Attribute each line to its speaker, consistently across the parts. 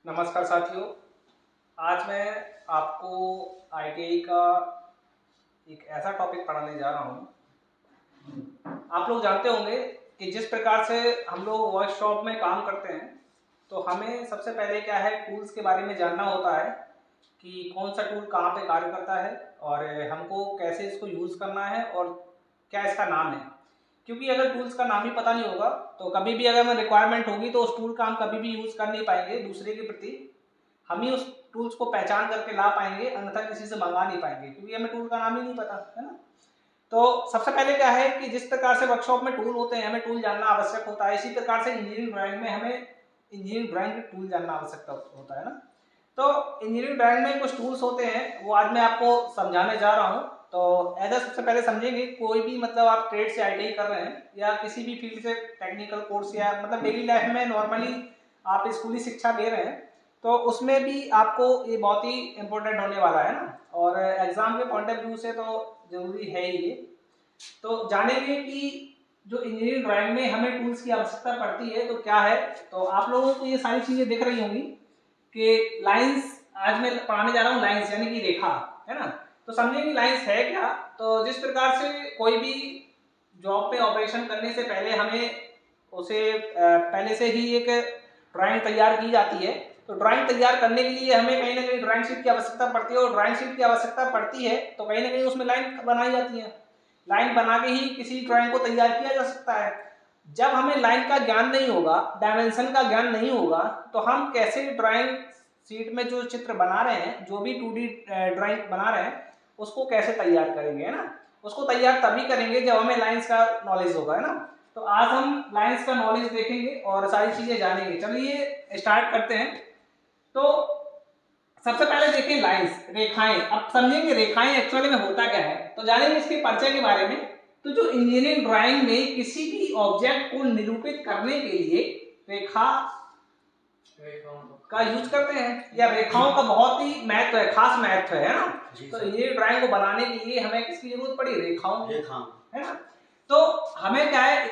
Speaker 1: नमस्कार साथियों। आज मैं आपको आईटीआई का एक ऐसा टॉपिक पढ़ाने जा रहा हूँ। आप लोग जानते होंगे कि जिस प्रकार से हम लोग वर्कशॉप में काम करते हैं तो हमें सबसे पहले क्या है, टूल्स के बारे में जानना होता है कि कौन सा टूल कहाँ पे कार्य करता है और हमको कैसे इसको यूज़ करना है और क्या इसका नाम है। क्योंकि अगर टूल्स का नाम ही पता नहीं होगा तो कभी भी अगर हमें रिक्वायरमेंट होगी तो उस टूल का हम कभी भी यूज़ कर नहीं पाएंगे दूसरे के प्रति। हम ही उस टूल्स को पहचान करके ला पाएंगे, अन्यथा किसी से मंगा नहीं पाएंगे क्योंकि हमें टूल का नाम ही नहीं पता है ना। तो सबसे पहले क्या है कि जिस प्रकार से वर्कशॉप में टूल होते हैं हमें टूल जानना आवश्यक होता है, इसी प्रकार से इंजीनियरिंग ड्राइंग में हमें इंजीनियरिंग ड्राइंग के टूल जानना आवश्यक होता है ना। तो इंजीनियरिंग ड्राइंग में कुछ टूल्स होते हैं वो आज मैं आपको समझाने जा रहा हूँ। तो ऐसा सबसे पहले समझेंगे, कोई भी मतलब आप ट्रेड से आईटीआई कर रहे हैं या किसी भी फील्ड से टेक्निकल कोर्स या मतलब डेली लाइफ में नॉर्मली आप स्कूली शिक्षा ले रहे हैं तो उसमें भी आपको ये बहुत ही इम्पोर्टेंट होने वाला है ना, और एग्जाम के पॉइंट ऑफ व्यू से तो जरूरी है ही ये। तो जानेंगे कि जो इंजीनियरिंग ड्राइंग में हमें टूल्स की आवश्यकता पड़ती है तो क्या है। तो आप लोगों को ये सारी चीजें दिख रही होंगी कि लाइंस, आज मैं पढ़ाने जा रहा हूँ लाइंस यानी कि रेखा, है ना। तो समझिए कि लाइंस है क्या। तो जिस प्रकार से कोई भी जॉब पे ऑपरेशन करने से पहले हमें उसे पहले से ही एक ड्राइंग तैयार की जाती है, तो ड्राइंग तैयार करने के लिए हमें कहीं ना कहीं ड्राइंग शीट की आवश्यकता पड़ती है और ड्राइंग शीट की आवश्यकता पड़ती है तो कहीं ना कहीं उसमें लाइन बनाई जाती है। लाइन बना के ही किसी ड्राइंग को तैयार किया जा सकता है। जब हमें लाइन का ज्ञान नहीं होगा, डायमेंशन का ज्ञान नहीं होगा, तो हम कैसे ड्राइंग शीट में जो चित्र बना रहे हैं, जो भी 2D ड्राइंग बना रहे हैं उसको कैसे तैयार करेंगे, है ना। उसको तैयार तभी करेंगे जब हमें लाइंस का नॉलेज होगा, है ना। तो आज हम लाइंस का नॉलेज देखेंगे और सारी चीजें जानेंगे। चलिए स्टार्ट करते हैं। तो सबसे पहले देखिए लाइंस, रेखाएं। अब समझेंगे रेखाएं एक्चुअली में होता क्या है, तो जानेंगे इसके परिचय के बारे में। तो जो इंजीनियरिंग ड्राइंग में किसी भी ऑब्जेक्ट को निरूपित करने के लिए रेखा का यूज करते हैं, या रेखाओं का बहुत ही महत्व है, खास महत्व है ना। तो ये ड्राइंग को बनाने के लिए हमें किसकी जरूरत पड़ी, रेखाओं की, है ना। तो हमें क्या है,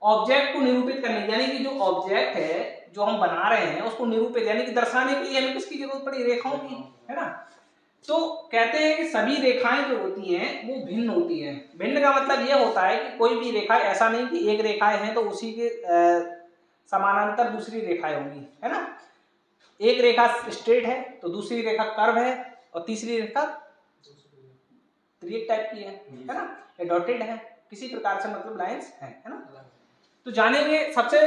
Speaker 1: ऑब्जेक्ट को निरूपित करने, यानी कि जो ऑब्जेक्ट है जो हम बना रहे हैं उसको निरूपित यानी कि दर्शाने के लिए हमें किसकी जरूरत पड़ी, रेखाओं की, है ना। तो कहते हैं कि सभी रेखाएं जो होती हैं वो भिन्न होती हैं। भिन्न का मतलब ये होता है कि कोई भी रेखा, ऐसा नहीं कि एक रेखाएं हैं तो उसी के समानांतर दूसरी रेखाएं होंगी, है ना। एक रेखा स्ट्रेट है तो दूसरी रेखा कर्व है और तीसरी रेखा त्रियक टाइप की है ना, या डॉटेड है, किसी प्रकार से मतलब लाइंस है ना। तो जानेंगे, सबसे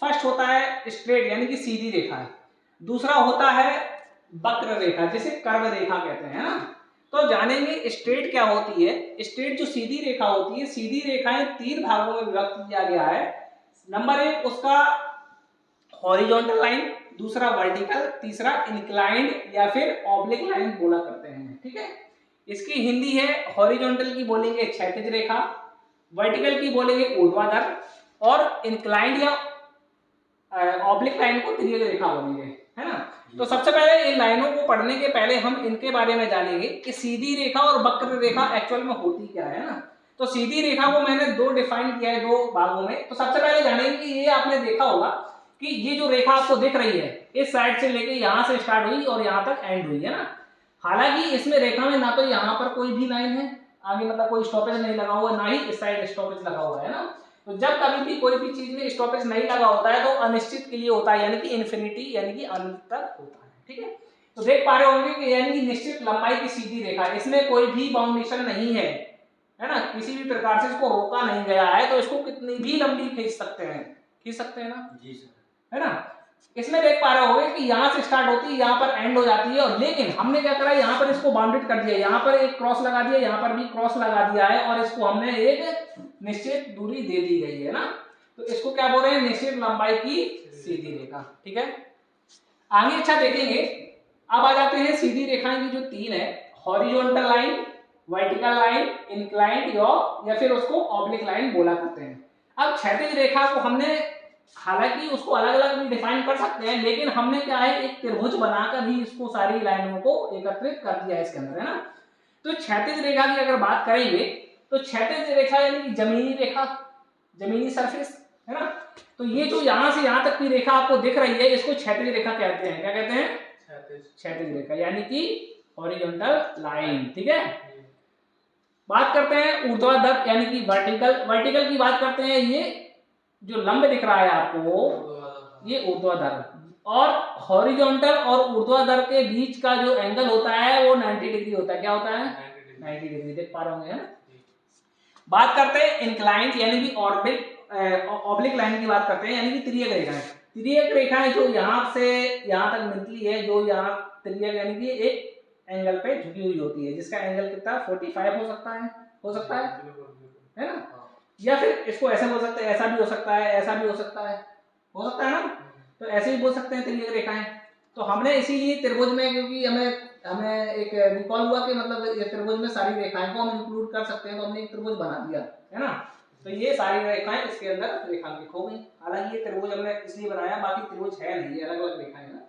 Speaker 1: फर्स्ट होता है स्ट्रेट यानी कि सीधी रेखा है, दूसरा होता है वक्र रेखा जिसे कर्व रेखा कहते हैं, है ना। तो जानेंगे स्ट्रेट क्या होती है। स्ट्रेट जो सीधी रेखा होती है, सीधी रेखाएं 3 भागों में विभक्त किया गया है। नंबर 1 उसका हॉरिजॉन्टल लाइन, दूसरा वर्टिकल, तीसरा इंक्लाइंड या फिर ऑब्लिक लाइन बोला करते हैं, ठीक है। इसकी हिंदी है, हॉरिजॉन्टल की बोलेंगे क्षैतिज रेखा, वर्टिकल की बोलेंगे ऊर्ध्वाधर, और इंक्लाइंड या ऑब्लिक लाइन को तिर्यक रेखा बोलेंगे, है ना। तो सबसे पहले इन लाइनों को पढ़ने के पहले हम इनके बारे में जानेंगे कि सीधी रेखा और वक्र रेखा एक्चुअल में होती क्या है ना। तो सीधी रेखा को मैंने 2 डिफाइन किया है, 2 भागों में। तो सबसे पहले जानेंगे कि ये आपने देखा होगा कि ये जो रेखा आपको दिख रही है इस साइड से लेके यहाँ से स्टार्ट हुई और यहाँ तक एंड हुई, है ना। हालांकि इसमें रेखा में ना तो यहाँ पर कोई भी लाइन है आगे, मतलब कोई स्टॉपेज नहीं लगा हुआ, ना ही इस साइड स्टॉपेज लगा हुआ है ना। तो जब कभी भी कोई भी चीज में स्टॉपेज नहीं लगा होता है तो अनिश्चित के लिए होता है, यानी कि इन्फिनिटी यानी कि अनंत तक होता है, ठीक है। तो देख पा रहे होंगे कि यानी कि निश्चित लंबाई की सीधी रेखा, इसमें कोई भी बाउंडेशन नहीं है, है ना। किसी भी प्रकार से इसको रोका नहीं गया है, तो इसको कितनी भी लंबी खींच सकते हैं ना जी सर, है ना। इसमें देख पा रहे होंगे कि यहाँ से स्टार्ट होती है, यहाँ पर एंड हो जाती है, और लेकिन हमने क्या करा, यहाँ पर इसको बाउंडेड कर दिया, यहाँ पर एक क्रॉस लगा दिया, यहाँ पर भी क्रॉस लगा दिया है, और इसको हमने एक निश्चित दूरी दे दी गई है ना। तो इसको क्या बोल रहे हैं, निश्चित लंबाई की सीधी रेखा, ठीक है। आगे अच्छा देखेंगे। अब आ जाते हैं सीधी रेखाएं की जो 3 है, horizontal line, vertical line, inclined या फिर उसको ऑब्लिक लाइन बोला करते हैं। अब क्षैतिज रेखा को हमने, हालांकि उसको अलग अलग भी डिफाइन कर सकते हैं, लेकिन हमने क्या है एक त्रिभुज बनाकर ही इसको सारी लाइनों को एकत्रित कर दिया है इसके अंदर, है ना। तो क्षैतिज रेखा की अगर बात करेंगे तो क्षैतिज रेखा यानी कि जमीनी रेखा, जमीनी सरफेस, है ना। तो ये जो यहाँ से यहाँ तक की रेखा आपको दिख रही है इसको क्षैतिज रेखा कहते हैं। क्या कहते हैं? क्षैतिज रेखा, यानी कि हॉरिजॉन्टल लाइन। ठीक है, बात करते हैं ऊर्ध्वाधर यानी कि वर्टिकल। वर्टिकल की बात करते हैं, ये जो लंब दिख रहा है आपको ये ऊर्ध्वाधर, और हॉरिजॉन्टल और ऊर्ध्वाधर के बीच का जो एंगल होता है वो 90 डिग्री होता है। क्या होता है? 90 डिग्री। देख पा रहे होंगे, है ना? बात करते हैं इंक्लाइंड यानी कि ऑब्लिक लाइन की बात करते हैं, यानी कि तिर्यक रेखाएं। तिर्यक रेखाएं जो यहाँ से यहाँ तक मिलती है, जो यहाँ तिर्यक यानी कि एक एंगल पे झुकी हुई होती है, जिसका एंगल कितना 45 हो सकता है, है ना? या फिर इसको ऐसे बोल सकते हैं, ऐसा भी हो सकता है, ऐसा भी हो सकता है ना? तो ऐसे भी बोल सकते हैं तिर्यक रेखाएं। तो हमने इसीलिए त्रिभुज में, क्योंकि हमें एक रिकॉल हुआ कि मतलब ये त्रिभुज में सारी रेखाएं को हम इंक्लूड कर सकते हैं, तो हमने एक त्रिभुज बना दिया, है ना? तो ये सारी रेखाएं इसके अंदर रेखांकित हो गई। हालांकि ये त्रिभुज हमने इसलिए बनाया, बाकी त्रिभुज है नहीं, ये अलग अलग रेखाएं हैं।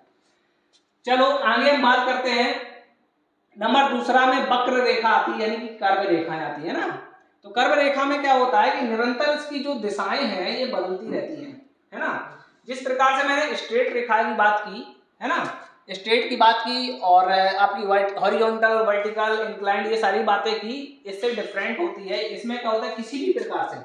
Speaker 1: चलो आगे हम बात करते हैं। नंबर दूसरा में वक्र रेखा आती है, यानी कि कर्व रेखाएं आती है ना। तो कर्व रेखा में क्या होता है कि निरंतर इसकी जो दिशाएं हैं ये बदलती रहती हैं, है ना? जिस प्रकार से मैंने स्ट्रेट रेखा की बात की, है ना, स्ट्रेट की बात की, और आपकी हॉरिजॉन्टल, वर्टिकल, इंक्लाइंड, ये सारी बातें की, इससे डिफरेंट होती है। इसमें क्या होता है, किसी भी प्रकार से,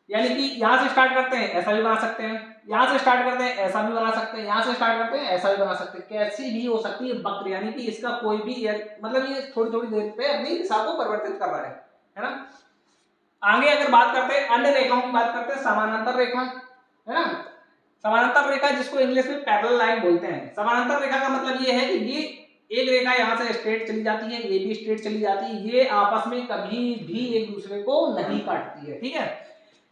Speaker 1: यानी कि यहाँ से स्टार्ट करते हैं ऐसा भी बना सकते हैं, यहाँ से स्टार्ट करते हैं ऐसा भी बना सकते हैं, यहाँ से स्टार्ट करते हैं ऐसा भी बना सकते हैं, कैसी भी हो सकती है वक्र, यानी कि इसका कोई भी मतलब ये थोड़ी थोड़ी देर पे अपनी दिशा को परिवर्तित कर रहा है ना? आगे अगर बात करते हैं अन्य रेखाओं की बात करते हैं, समानांतर रेखा, है ना? समानांतर रेखा जिसको इंग्लिश में पैरेलल लाइन बोलते हैं। समानांतर रेखा का मतलब ये है कि ये एक रेखा यहाँ से स्ट्रेट चली जाती है, ये भी स्ट्रेट चली जाती है, ये आपस में कभी भी एक दूसरे को नहीं काटती है। ठीक है,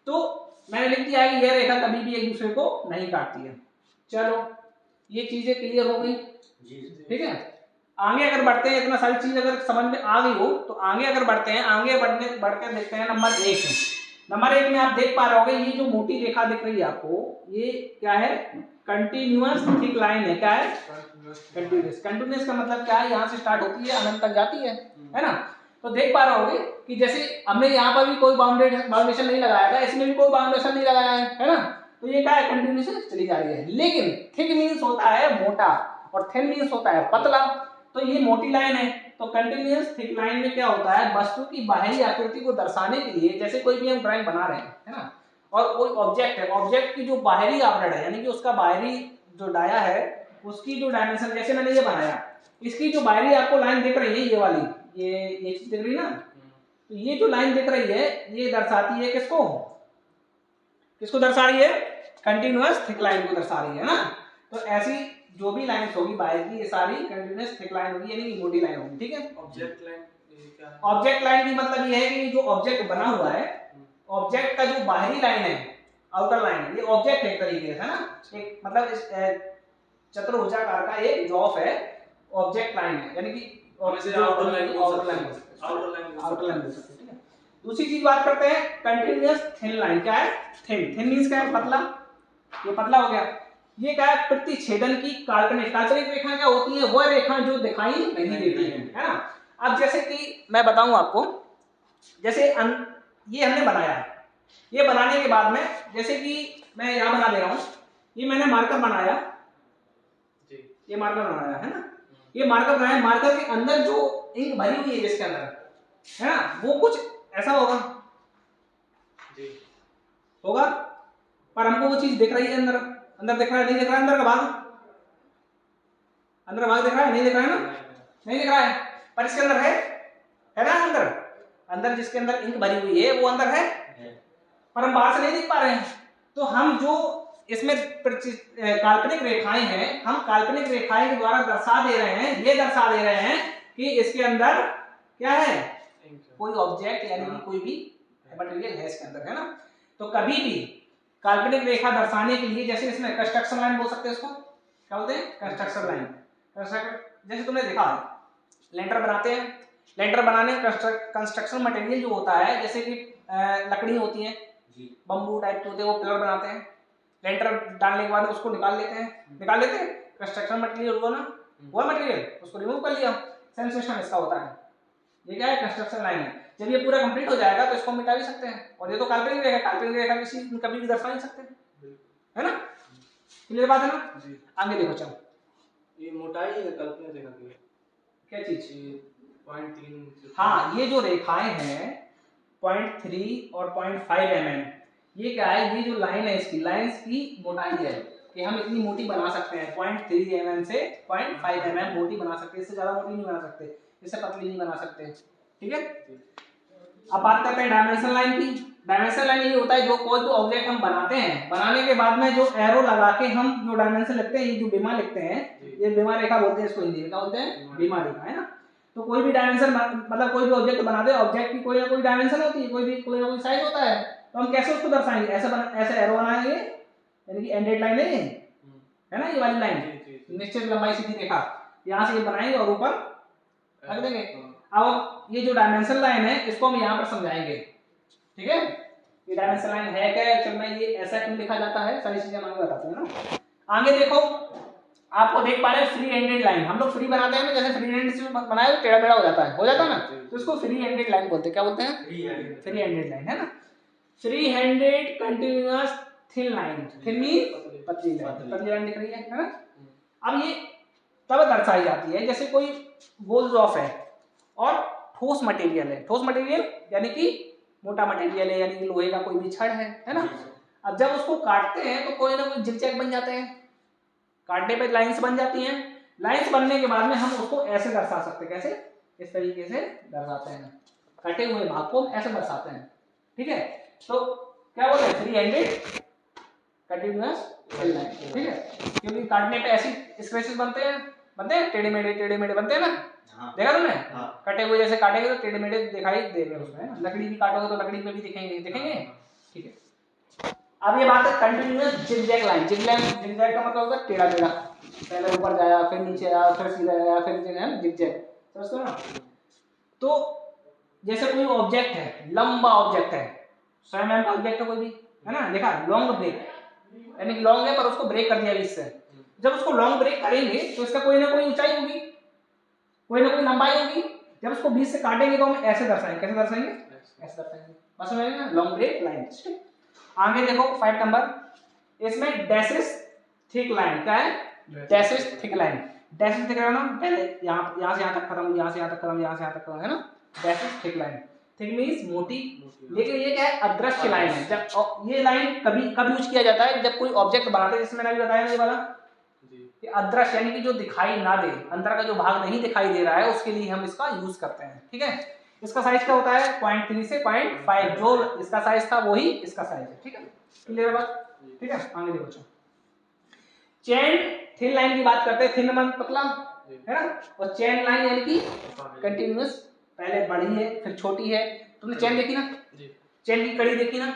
Speaker 1: तो मैंने लिख दिया है कि यह रेखा कभी भी एक दूसरे को नहीं काटती है। चलो ये चीजें क्लियर हो गई, ठीक है। आगे अगर बढ़ते हैं, इतना सारी चीज अगर समझ में आ गई हो तो आगे अगर बढ़ते हैं, आगे बढ़कर देखते हैं नंबर 1। नंबर 1 में आप देख पा रहे होगे ये जो मोटी रेखा दिख रही है आपको, ये क्या है? कंटिन्यूअस थिक लाइन है। क्या है? कंटिन्यूअस का मतलब क्या है? यहाँ से स्टार्ट होती है, अनंत तक जाती है ना? तो देख पा रहे होगे कि जैसे हमने यहाँ पर भी कोई बाउंडेशन नहीं लगाया था, इसमें भी कोई बाउंडेशन नहीं लगाया है ना? तो ये क्या है? कंटिन्यूअस चली जा रही है। लेकिन थिक मीन्स होता है मोटा और थिन मीन्स होता है पतला। तो ये मोटी लाइन है, तो कंटिन्यूअस थिक लाइन में क्या होता है? वस्तु की बाहरी आकृति को दर्शाने के लिए, जैसे कोई भी हम ड्राइंग बना रहे हैं, है ना, और कोई ऑब्जेक्ट है, ऑब्जेक्ट की जो बाहरी आवरण है, यानी कि उसका बाहरी जो डाया है, उसकी जो डायमेंशन, जैसे मैंने ये बनाया, इसकी जो बाहरी आपको लाइन दिख रही है, ये वाली, ये चीज दिख रही है ना, तो ये जो लाइन दिख रही है ये दर्शाती है किसको? किसको दर्शा रही है? कंटिन्यूअस थिक लाइन को दर्शा रही है ना। तो ऐसी जो भी लाइंस होगी बाहर की, ये सारी कंटिन्यूअस थिक लाइन होगी, यानी कि मोटी लाइन होगी। ठीक है।
Speaker 2: ऑब्जेक्ट लाइन क्या है?
Speaker 1: ऑब्जेक्ट लाइन की मतलब ये है कि जो ऑब्जेक्ट बना हुआ है, ऑब्जेक्ट का जो बाहरी लाइन है, आउटर लाइन, ये ऑब्जेक्ट एक तरीके से, है ना, एक मतलब इस चतुर्भुजाकार का एक जॉब है, ऑब्जेक्ट लाइन है, यानी कि
Speaker 2: आउटर लाइन बोल सकते
Speaker 1: हैं। दूसरी चीज बात करते हैं कंटिन्यूअस थिन लाइन। क्या है? थिन मींस क्या है? पतला। ये पतला हो गया। ये क्या है? प्रतिच्छेदन की काल्पनिक रेखा क्या होती है? वह रेखा जो दिखाई नहीं देती है ना। अब जैसे कि मैं बताऊं आपको, जैसे ये हमने बनाया, ये बनाने के बाद में जैसे कि मैं यहाँ बना दे रहा हूँ, ये मैंने मार्कर बनाया, ये मार्कर बनाया है ना, ये मार्कर बनाया, मार्कर के अंदर जो इंक भरी हुई है जिसके अंदर, है ना, वो कुछ ऐसा होगा होगा, पर हमको वो चीज दिख रही है अंदर दिख रहा है, नहीं दिख रहा है, अंदर का भाग दिख रहा है, नहीं दिख रहा है ना, नहीं दिख रहा है, पर इसके अंदर है ना, अंदर जिसके अंदर इंक भरी हुई है वो अंदर है, पर हम बाहर से नहीं देख पा रहे हैं। तो हम जो इसमें काल्पनिक रेखाएं हैं, हम काल्पनिक रेखाएं के द्वारा दर्शा दे रहे हैं कि इसके अंदर क्या है? कोई ऑब्जेक्ट यानी कि कोई भी मटेरियल है इसके अंदर, है ना। तो कभी भी काल्पनिक रेखा दर्शाने के लिए, जैसे इसमें कंस्ट्रक्शन लाइन बोल सकते हैं, इसको क्या बोलते हैं? Construction line. जैसे तुमने देखा लेंटर बनाते हैं, लेंटर बनाने कंस्ट्रक्शन मटेरियल जो होता है, जैसे कि लकड़ी होती है, बम्बू टाइप के होते हैं, वो पिलर बनाते हैं, लेंटर डालने के बाद उसको निकाल लेते हैं, कंस्ट्रक्शन मटेरियल हुआ ना, वो मटेरियल उसको रिमूव कर लिया, सेम सिस्टम इसका होता है। ये क्या है? कंस्ट्रक्शन लाइन है। जब ये पूरा कंप्लीट हो जाएगा तो इसको मिटा भी सकते हैं। और ये तो काल्पनिक रेखा किसी कभी भी दर्शा नहीं सकते, है ना? क्लियर बात है ना?
Speaker 2: जी।
Speaker 1: आगे देखो चलो,
Speaker 2: ये मोटाई है कल्पना देखा कि
Speaker 1: क्या चीज?
Speaker 2: 0.3।
Speaker 1: हाँ, ये जो रेखाएं हैं 0.3 और 0.5 mm, ये क्या है? ये जो लाइन है इसकी लाइंस की मोटाई है कि हम इतनी मोटी बना सकते हैं 0.3 mm से 0.5 mm मोटी बना सकते हैं, इससे ज्यादा मोटी नहीं बना सकते, इससे पतली नहीं बना सकते। ठीक है, अब बात करते हैं डायमेंशन लाइन की। डायमेंशन लाइन ये होता है जो कोई भी ऑब्जेक्ट हम बनाते हैं, बनाने के बाद में जो एरो लगा के हम जो डायमेंशन लिखते हैं, ये जो बीमा लिखते हैं, ये बीमा रेखा बोलते हैं इसको, हिंदी में क्या बोलते हैं? बीमा रेखा, है ना? तो कोई भी डायमेंशन मतलब कोई भी ऑब्जेक्ट बनाते हैं, ऑब्जेक्ट की कोई ना कोई डायमेंशन होती है, कोई ना कोई साइज होता है, तो हम कैसे उसको दर्शाएंगे? ऐसे एरो बनाएंगे, यानी कि एंडेड लाइन है ना, ये वाली लाइन निश्चित लंबाई सीधी रेखा, यहाँ से ये बनाएंगे और ऊपर रख देंगे। अब ये जो डायमेंशन लाइन है इसको हम यहाँ पर समझाएंगे। ठीक है, ये डायमेंशन लाइन है क्या, एक्चुअल में ये ऐसा क्यों लिखा जाता है, सारी चीजें आगे बताते हैं ना। आगे देखो, आपको देख पा रहे हैं फ्री हैंडेड लाइन, हम लोग फ्री बनाते हैं ना, जैसे फ्री हैंड से बनाए तो टेढ़ा मेढ़ा हो जाता है ना, तो इसको फ्री हैंडेड लाइन बोलते हैं। क्या बोलते हैं? फ्री हैंडेड लाइन, है ना? Free handed continuous thin line, thin mean पतली लाइन दिख रही है ना? अब ये तब दर्शाई जाती है जैसे कोई गोल ऑफ है और ठोस मटेरियल है, ठोस मटेरियल यानी कि मोटा मटेरियल है, यानी कि लोहे का कोई भी छड़ है ना? अब जब उसको काटते हैं तो कोई ना कोई जिगजैग बन जाते हैं, काटने पे लाइंस बन जाती हैं, लाइंस बनने के बाद में हम उसको ऐसे दर्शा सकते हैं, कैसे? इस तरीके से दर्शाते हैं, कटे हुए भाग को ऐसे दर्शाते हैं। ठीक है, तो क्या बोलते हैं? Free handed continuous line. ठीक है, क्योंकि काटने पे ऐसी स्क्रैचेस बनते हैं टेढ़े मेढ़े बनते हैं ना? हाँ। देखा तुमने? हाँ। कटे हुए जैसे काटेंगे तो टेढ़े मेढ़े दिखाई देंगे उसमें, लकड़ी भी काटोगे तो लकड़ी पे भी दिखेंगे। ठीक है, अब ये बात है कंटिन्यूअस जिगजैग लाइन। जिगजैग का मतलब होता है टेढ़ा मेढ़ा, पहले ऊपर जाया, फिर नीचे आया, फिर सीधा आया, फिर जिगजैग, समझते हो ना? तो जैसे कोई ऑब्जेक्ट है, लंबा ऑब्जेक्ट है, 100 mm का ऑब्जेक्ट है कोई भी, है ना? देखा, लॉन्ग ब्रेक, यानी लॉन्ग है पर उसको ब्रेक कर दिया इससे। जब उसको लॉन्ग ब्रेक करेंगे तो इसका कोई ना कोई ऊंचाई होगी, कोई ना कोई लंबाई होगी। जब उसको बीच से काटेंगे तो हम ऐसे दर्शाएंगे, कैसे दर्शाएंगे? ऐसे दर्शाएंगे, बस समझ में ना? Long break line. आगे देखो 5 नंबर, इसमें डैशेस थिक लाइन। क्या है? Dashes thick line. Dashes thick line ना, पहले यहाँ से यहाँ तक खत्म, यहाँ से यहाँ तक खत्म, यहाँ से यहाँ तक खत्म, है ना? Dashes thick line. Thick means मोटी, लेकिन ये क्या है? अदृश्य लाइन है। जब ये लाइन कब यूज किया जाता है? जब कोई ऑब्जेक्ट बनाते हैं, जिसमें मैंने अभी बताया ना ये वाला, कि अदृश्य यानी कि जो दिखाई ना दे, अंदर का जो भाग नहीं दिखाई दे रहा है, उसके लिए हम इसका यूज करते हैं। ठीक है, इसका साइज क्या होता है? 0.3 से 0.5, जो इसका साइज था वही इसका साइज है। ठीक है, क्लियर बात? ठीक है, आगे देखो बच्चों, चेन थिन लाइन की बात करते हैं। थिन मतलब पतला, है ना? और चेन लाइन यानी कि कंटिन्यूअस, पहले बड़ी है फिर छोटी है। तुमने चेन देखी ना? चेन की कड़ी देखी ना?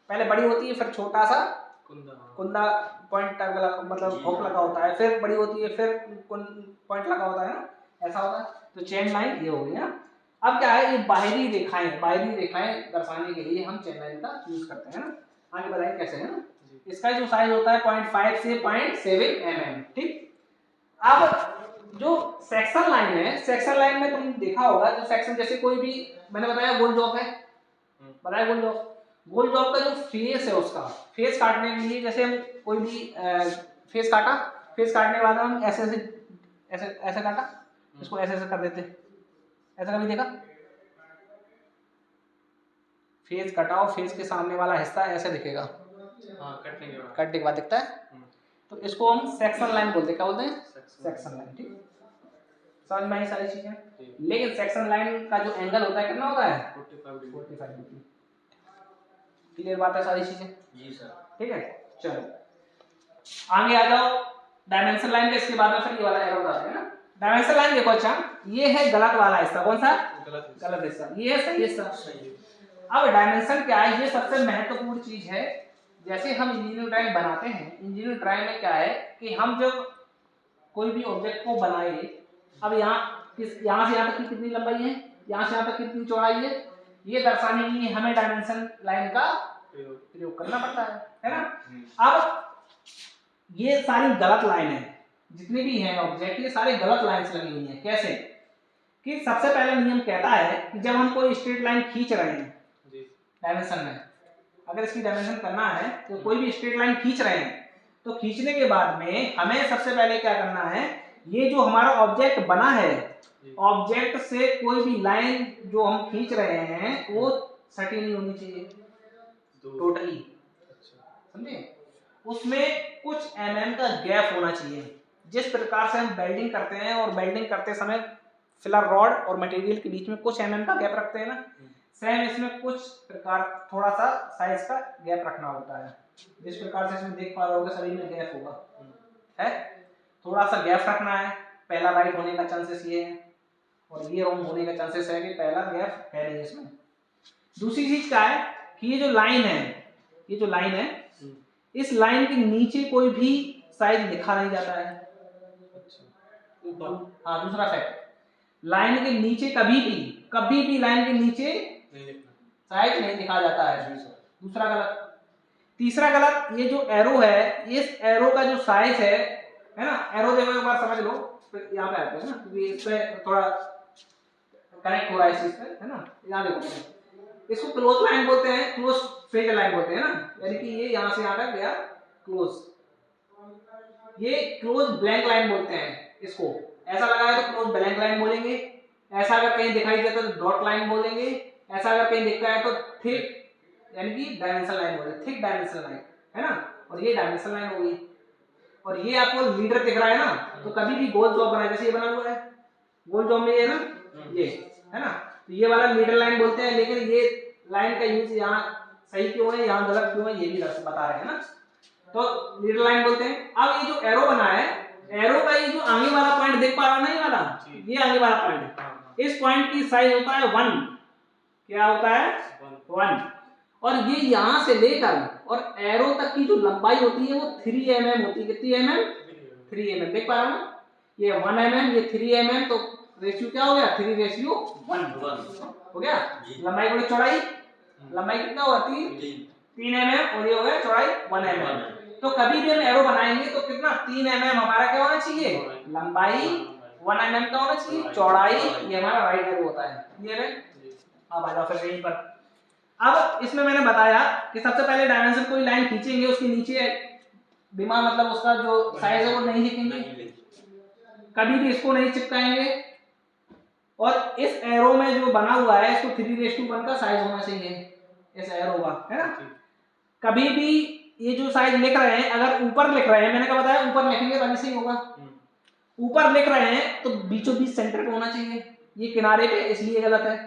Speaker 1: पहले बड़ी होती है, फिर छोटा सा कुंदा पॉइंट मतलब हुक लगा होता है, फिर बड़ी होती है, फिर पॉइंट लगा होता है ना, ऐसा होता है। तो चेन लाइन ये हो गई ना। अब क्या है? ये बाहरी रेखाएं दर्शाने के लिए हम चेन लाइन का यूज करते हैं ना। आगे बताइए कैसे, है ना? इसका जो साइज होता है 0.5 से 0.7 mm। ठीक, अब जो सेक्शन लाइन है, सेक्शन लाइन में तुम देखा होगा, जो सेक्शन जैसे कोई भी, मैंने बताया गोल जॉब है, बताया गोल जॉब का जो फेस है, उसका फेस काटने के लिए, जैसे हम कोई भी फेस काटा, फेस काटने के बाद हम ऐसे काटा, इसको ऐसे कर देते, ऐसा कभी देखा? फेस कटाओ, फेस के सामने वाला हिस्सा ऐसे दिखेगा, कटने के बाद दिखता है, तो इसको हम सेक्शन लाइन बोलते हैं। क्या बोलते हैं? Section line. ठीक, समझ में आई सारी चीजें? लेकिन सेक्शन लाइन का जो एंगल होता है कितना होता है? 45 डिग्री। क्लियर बात है सारी चीजें? जी सर। ठीक है, चलो आगे आ जाओ डायमेंशन लाइन के, इसके बाद में फिर ये वाला एरो बताते हैं ना। डायमेंशन लाइन देखो, अच्छा ये है गलत वाला हिस्सा, कौन सा? गलत हिस्सा। ये है सही हिस्सा। अब डायमेंशन क्या है? ये सबसे महत्वपूर्ण चीज है। जैसे हम इंजीनियरिंग ड्राइंग बनाते हैं, इंजीनियरिंग ड्राइंग में क्या है कि हम जब कोई भी ऑब्जेक्ट को बनाए, अब यहाँ से यहाँ तक की कितनी लंबाई है, यहाँ से यहाँ तक कितनी चौड़ाई है, ये दर्शाने के लिए हमें डायमेंशन लाइन का प्रयोग करना पड़ता है ना। अब ये सारी गलत लाइन है, जितनी भी हैं ऑब्जेक्ट, ये सारे गलत लाइंस लगी हुई हैं। कैसे? कि सबसे पहला नियम कहता है कि जब हम कोई स्ट्रेट लाइन खींच रहे हैं डायमेंशन में, अगर इसकी डायमेंशन करना है तो कोई भी स्ट्रेट लाइन खींच रहे हैं तो खींचने के बाद में हमें सबसे पहले क्या करना है, ये जो हमारा ऑब्जेक्ट बना है, ऑब्जेक्ट से कोई भी लाइन जो हम खींच रहे हैं वो सटी नहीं होनी चाहिए टोटली, समझे? उसमें कुछ mm का गैप होना चाहिए। जिस प्रकार से हम वेल्डिंग करते हैं और वेल्डिंग करते समय फिलर रॉड और मटेरियल के बीच में कुछ mm का गैप रखते हैं ना, सेम इसमें कुछ प्रकार थोड़ा सा साइज का गैप रखना होता है। जिस प्रकार से इसमें देख पा रहे होगे सभी में गैप होगा, है थोड़ा सा गैप रखना है। पहला राइट होने का चांसेस ये है और ये रॉन्ग होने का चांसेस है कि पहला गैप है नहीं इसमें। दूसरी चीज क्या है कि ये जो लाइन है, ये जो लाइन है, इस लाइन के नीचे कोई भी साइज लिखा नहीं जाता है। हाँ, दूसरा फैक्ट, लाइन के नीचे कभी भी लाइन के नीचे साइज नहीं लिखा जाता है। दूसरा गलत। तीसरा गलत, ये जो एरो है, इस एरो का जो साइज है ना, एरो देखो एक बार समझ लो, फिर यहाँ पे आते हैं ना, क्योंकि इस पे थोड़ा कनेक्ट हो रहा है इस चीज पे, है ना। यहाँ देखो, इसको क्लोज लाइन बोलते हैं, क्लोज फेज लाइन बोलते हैं ना, यानी कि ये यहाँ से यहाँ तक गया क्लोज। ये क्लोज ब्लैंक लाइन बोलते हैं इसको। ऐसा लगा है तो क्लोज ब्लैंक लाइन बोलेंगे, ऐसा अगर कहीं दिखाई देता है तो डॉट लाइन बोलेंगे, ऐसा अगर कहीं दिखता है तो थिक यानी कि डायमेंशन लाइन बोलेंगे, थिक डायमेंशन लाइन, है ना। और ये डायमेंशन लाइन होगी। और ये आपको लीडर दिख रहा है ना, तो कभी भी गोल जॉब बनाए, जैसे ये बना हुआ है गोल जॉब में, ये ना, ये है ना, तो ये वाला लीडर लाइन बोलते हैं। लेकिन ये लाइन का यूज यहाँ सही क्यों है, यहाँ गलत क्यों है, ये भी बता रहे हैं ना, तो लीडर लाइन बोलते हैं। अब ये जो एरो बना है, एरो का ये जो आगे वाला पॉइंट देख पा रहा है ना, ये वाला, ये आगे वाला पॉइंट, इस पॉइंट की साइज होता है 1। क्या होता है? 1। और ये यहां से लेकर और एरो तक की जो लंबाई होती है वो 3 mm होती है। कितनी mm? 3 mm। देख पा रहे हो ना, ये 1 mm, ये 3 mm, तो रेशियो क्या हो गया? 3:1 हो गया। लंबाई बोले चौड़ाई, लंबाई कितना होगा? 3 mm, और ये हो गया चौड़ाई 1 mm। तो कभी भी हम एरो बनाएंगे तो कितना? 3 mm हमारा क्या होना चाहिए? लंबाई 1 mm का होना चाहिए, चौड़ाई ये हमारा राइट एरो होता है। क्लियर है? अब आ जाओ फिर यहीं पर। अब इसमें मैंने बताया कि सबसे पहले डायमेंशन कोई लाइन खींचेंगे, उसके नीचे बिना मतलब उसका जो साइज है वो नहीं लिखेंगे, कभी भी इसको नहीं चिपकाएंगे। और इस एरो में जो बना हुआ है इसको 3:1 का साइज होना चाहिए इस एरो का, है ना। कभी भी ये जो साइज लिख रहे हैं, अगर ऊपर लिख रहे हैं, मैंने क्या बताया, ऊपर लिखेंगे तभी सही होगा। ऊपर लिख रहे हैं तो बीचों बीच सेंटर पे होना चाहिए, ये किनारे पे, इसलिए गलत है।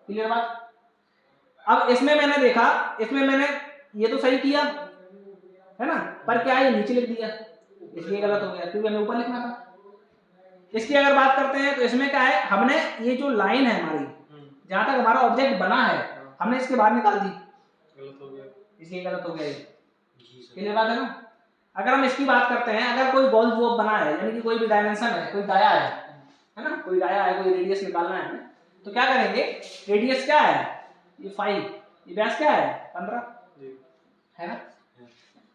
Speaker 1: क्लियर बात? अब इसमें मैंने देखा, इसमें मैंने ये तो सही किया है ना, पर क्या ये नीचे लिख दिया, इसलिए गलत हो गया, क्योंकि हमें ऊपर लिखना था। इसकी अगर बात करते हैं तो इसमें क्या है, हमने ये जो लाइन है हमारी, जहां तक हमारा ऑब्जेक्ट बना है, हमने इसके बाहर निकाल दी,
Speaker 2: गलत हो गया,
Speaker 1: इसलिए गलत हो गया ये। क्लियर बात है ना। अगर हम इसकी बात करते हैं, अगर कोई बॉल जो बना है, यानी कि कोई भी डायमेंशन है, कोई डाया है ना, कोई डाया है, कोई रेडियस निकालना है, तो क्या करेंगे, रेडियस क्या है, ये 5, ये व्यास क्या है 15, है ना।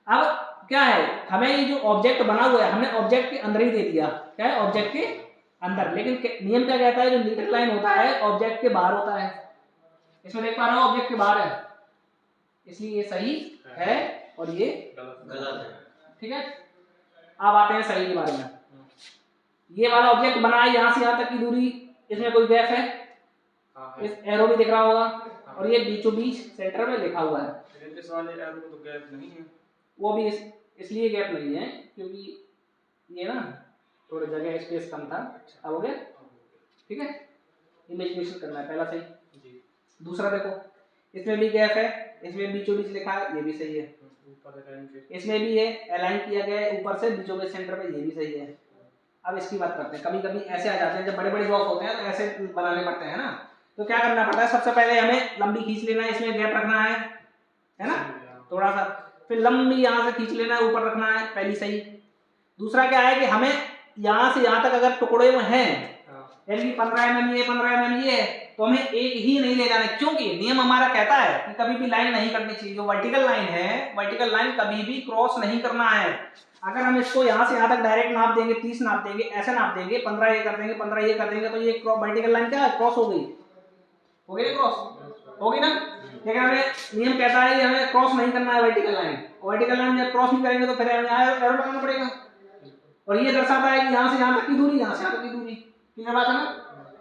Speaker 1: अब क्या है, हमें ये जो ऑब्जेक्ट बना हुआ है, हमने ऑब्जेक्ट के अंदर ही दे दिया, क्या है, ऑब्जेक्ट के अंदर। लेकिन नियम क्या कहता है, जो लीडर लाइन होता है ऑब्जेक्ट के बाहर होता है। इसमें देख पा रहे हो ऑब्जेक्ट के बाहर है, इसलिए ये सही है और ये गलत है। ठीक है, अब आते हैं सही के बारे में। ये वाला ऑब्जेक्ट बना है, यहाँ से यहाँ तक की दूरी, इसमें कोई गैप है, इस एरो भी दिख रहा होगा, और ये बीचों बीच सेंटर में लिखा हुआ है।
Speaker 2: इस वाले एरो में तो गैप नहीं है,
Speaker 1: वो भी इसलिए गैप नहीं है क्योंकि ये ना थोड़ा जगह स्पेस कम था। अब हो गया, ठीक है, इमेजिनेशन करना है पहला सही। दूसरा देखो, इसमें भी गैप है, इसमें बीचों बीच लिखा है, ये भी सही है। इसमें भी है, अलाइन किया गया है ऊपर से बीचों बीच सेंटर पे, ये भी सही है। अब इसकी बात करते हैं। कभी कभी ऐसे आ जाते हैं, जब बड़े बड़े जॉब होते हैं तो ऐसे बनाने पड़ते हैं ना, तो क्या करना पड़ता है, सबसे पहले हमें लंबी खींच लेना है, इसमें गैप रखना है ना, थोड़ा सा, फिर लंबी यहाँ से खींच लेना है, ऊपर रखना है, पहली सही। दूसरा क्या है कि हमें यहाँ से यहाँ तक अगर टुकड़े में हैं, यानी कि 15 mm ये 15 mm ये है, तो हमें एक ही नहीं ले जाना, क्योंकि नियम हमारा कहता है कि कभी भी लाइन नहीं करनी चाहिए। जो वर्टिकल लाइन है, वर्टिकल लाइन कभी भी क्रॉस नहीं करना है। अगर हम इसको यहाँ से यहाँ तक डायरेक्ट नाप देंगे, 30 नाप देंगे, ऐसे नाप देंगे, 15 ये कर देंगे, 15 ये कर देंगे, तो ये वर्टिकल लाइन क्या है, क्रॉस हो गई, हो गई क्रॉस, होगी ना। लेकिन हमें नियम कहता है कि हमें क्रॉस नहीं करना है वर्टिकल लाइन, वर्टिकल लाइन जब क्रॉस नहीं करेंगे तो फिर हमें एरो लगाना पड़ेगा। और ये दर्शाता है कि यहाँ से यहाँ तक की दूरी, यहाँ से यहाँ तक की दूरी, क्लियर बात है ना।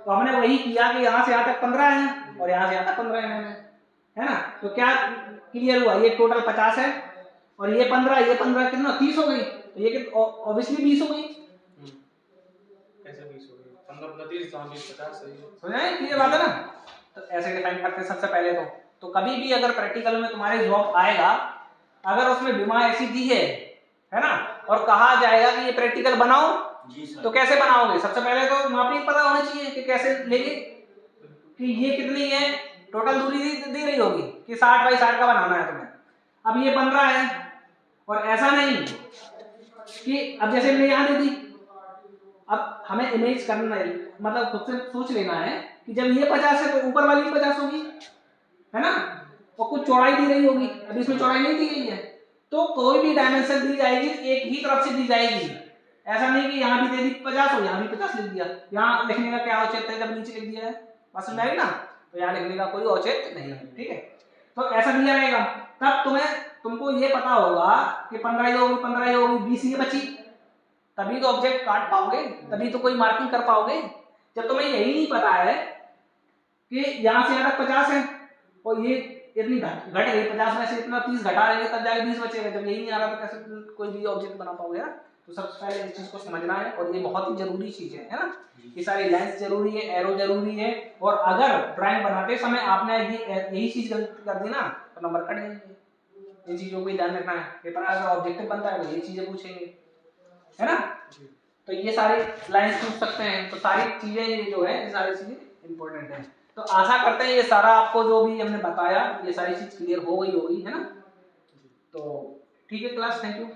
Speaker 1: तो हमने वही किया कि यहाँ से यहाँ तक 15 है और यहाँ से यहाँ तक 15 है ना। तो क्या क्लियर हुआ, ये टोटल 50 है और ये 15 कितना 30 हो गई, तो ये ऑब्वियसली 20 हो गई।
Speaker 2: कैसे 20 हो गई? 15 30 50 सही है।
Speaker 1: समझ आए, क्लियर बात है ना। तो ऐसे डिफाइन करते हैं सबसे पहले तो कभी भी अगर प्रैक्टिकल में तुम्हारे जॉब आएगा, अगर उसमें विमा ऐसी दी है ना, और कहा जाएगा कि ये प्रैक्टिकल बनाओ जी सर, तो कैसे बनाओगे? सबसे पहले तो मापी पता होना चाहिए कि कैसे लेंगे, कि ये कितनी है टोटल दूरी दी रही होगी कि 60 बाई 60 का बनाना है तुम्हें। अब ये 15 है और ऐसा नहीं कि अब जैसे मैंने यहाँ दे दी, अब हमें इमेज करना है, मतलब खुद से सोच लेना है कि जब ये 50 है तो ऊपर वाली 50 होगी, है ना, और कुछ चौड़ाई दी रही होगी। अब इसमें चौड़ाई नहीं दी गई है, तो कोई भी डायमेंशन दी जाएगी एक ही तरफ से दी जाएगी। ऐसा नहीं कि यहाँ भी दे दी 50 और यहाँ भी 50 लिख दिया। यहाँ लिखने का क्या औचित्य है जब नीचे लिख दिया है, बात समझ आई ना। तो यहाँ लिखने का कोई औचित्य नहीं है, ठीक है। तो ऐसा दिया रहेगा, तब तुमको ये पता होगा कि 15 ही होगी 15 ही होगी, 20 ही बची, तभी तो ऑब्जेक्ट काट पाओगे, तभी तो कोई मार्किंग कर पाओगे। जब तुम्हें यही नहीं पता है कि यहाँ से यहाँ तक 50 है और ये इतनी घट गई 50 में से इतना 30 घटा लेंगे तब जाके 20 बचेगा। जब यही नहीं आ रहा तो कैसे कोई भी ऑब्जेक्ट बना पाओगे ना। तो सबसे पहले इस चीज को समझना है और ये बहुत ही जरूरी चीज है ना। ये सारी लेंस जरूरी है, एरो जरूरी है, और अगर ड्राइंग बनाते समय आपने यही चीज गलती कर दी ना तो नंबर कट जाएंगे। इन चीजों को ध्यान रखना है। पेपर अगर ऑब्जेक्टिव बनता है तो ये चीजें पूछेंगे, है ना। तो ये सारी लाइंस पूछ सकते हैं। तो सारी चीजें ये जो है, ये सारी चीजें इंपॉर्टेंट है। तो आशा करते हैं ये सारा आपको जो भी हमने बताया ये सारी चीज क्लियर हो गई होगी, है ना। तो ठीक है क्लास, थैंक यू।